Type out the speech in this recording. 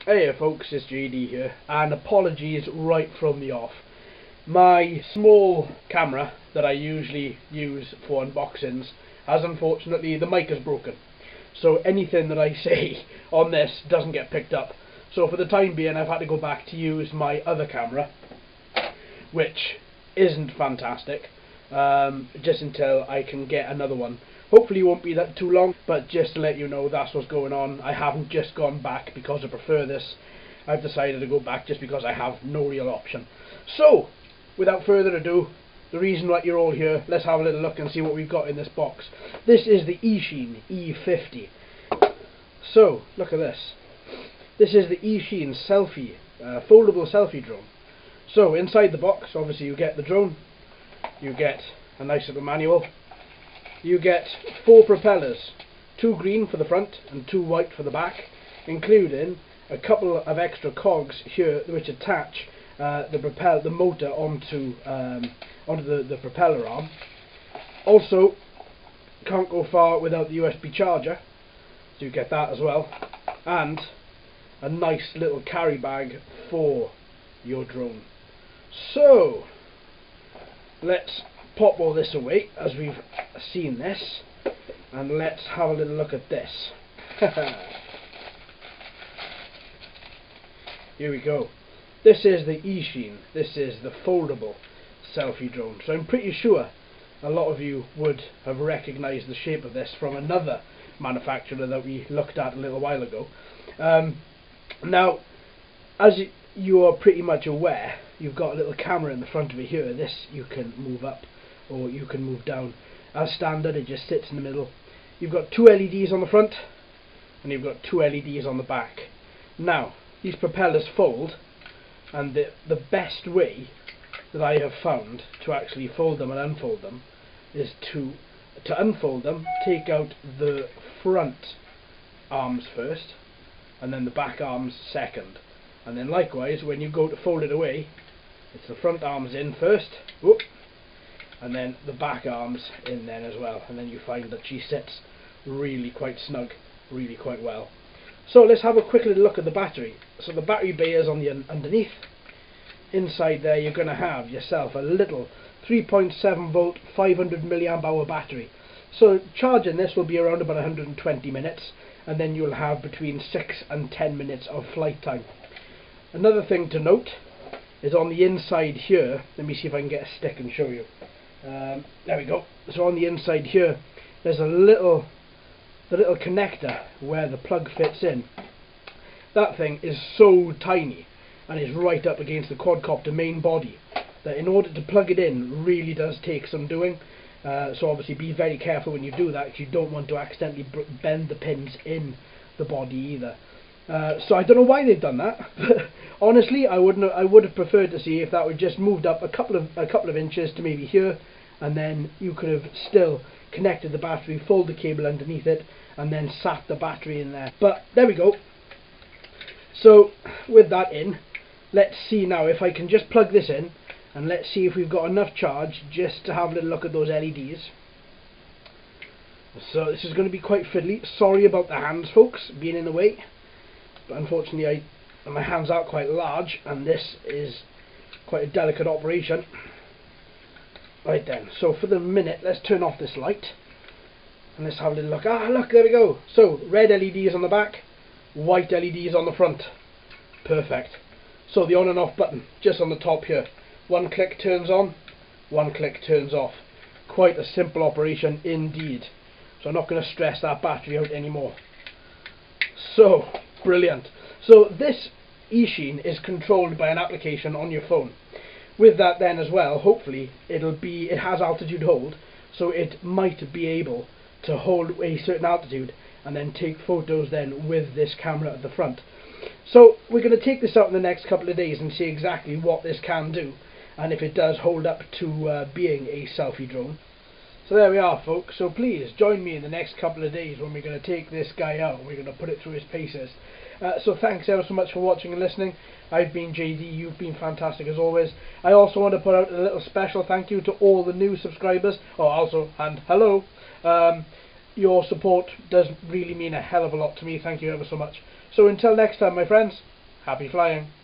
Hey folks, it's JD here, and apologies right from the off. My small camera that I usually use for unboxings has unfortunately, the mic is broken. So anything that I say on this doesn't get picked up. So for the time being I've had to go back to use my other camera, which isn't fantastic, just until I can get another one. Hopefully it won't be that too long, but just to let you know, that's what's going on. I haven't just gone back because I prefer this. I've decided to go back just because I have no real option. So, without further ado, the reason why you're all here, let's have a little look and see what we've got in this box. This is the Eachine E50. So, look at this. This is the Eachine Selfie, foldable selfie drone. So, inside the box, obviously you get the drone, you get a nice little manual, you get 4 propellers, 2 green for the front and 2 white for the back, including a couple of extra cogs here which attach the motor onto the propeller arm. Also, can't go far without the USB charger, so you get that as well, and a nice little carry bag for your drone. So let's pop all this away as we've seen this, and let's have a little look at this. Here we go. This is the Eachine. This is the foldable selfie drone. So I'm pretty sure a lot of you would have recognized the shape of this from another manufacturer that we looked at a little while ago. Now, as you are pretty much aware, you've got a little camera in the front of it here. This you can move up or you can move down. As standard, it just sits in the middle. You've got 2 LEDs on the front and you've got 2 LEDs on the back. Now, these propellers fold, and the best way that I have found to actually fold them and unfold them is to unfold them, take out the front arms first and then the back arms second, and then likewise when you go to fold it away, it's the front arms in first, whoop, and then the back arms in then as well, and then you find that she sits really quite snug, really quite well. So let's have a quick little look at the battery. So the battery bay is on the underneath. Inside there you're going to have yourself a little 3.7 volt 500 milliamp hour battery. So charging this will be around about 120 minutes, and then you'll have between 6 and 10 minutes of flight time. Another thing to note is on the inside here, let me see if I can get a stick and show you. There we go. So on the inside here there's the little connector where the plug fits in. That thing is so tiny and is right up against the quadcopter main body that in order to plug it in really does take some doing. So obviously be very careful when you do that, because you don't want to accidentally bend the pins in the body either. So I don't know why they've done that, but honestly I would have preferred to see if that would just moved up a couple of inches to maybe here, and then you could have still connected the battery, fold the cable underneath it, and then sat the battery in there. But there we go. So with that in, let's see now if I can just plug this in, and let's see if we've got enough charge just to have a little look at those LEDs. So this is going to be quite fiddly. Sorry about the hands, folks, being in the way, but unfortunately my hands are quite large and this is quite a delicate operation. Right then, so for the minute let's turn off this light and let's have a little look. Ah, look, there we go. So red LEDs on the back, white LEDs on the front. Perfect. So the on and off button just on the top here. One click turns on, one click turns off. Quite a simple operation indeed. So I'm not going to stress that battery out anymore. So brilliant. So this Eachine is controlled by an application on your phone. With that then as well, hopefully it has altitude hold, so it might be able to hold a certain altitude and then take photos then with this camera at the front. So we're going to take this out in the next couple of days and see exactly what this can do, and if it does hold up to being a selfie drone. So there we are, folks. So please join me in the next couple of days when we're going to take this guy out and we're going to put it through his paces. So thanks ever so much for watching and listening. I've been JD, you've been fantastic as always. I also want to put out a little special thank you to all the new subscribers. Oh, also, and hello. Your support does really mean a hell of a lot to me. Thank you ever so much. So until next time, my friends, Happy flying!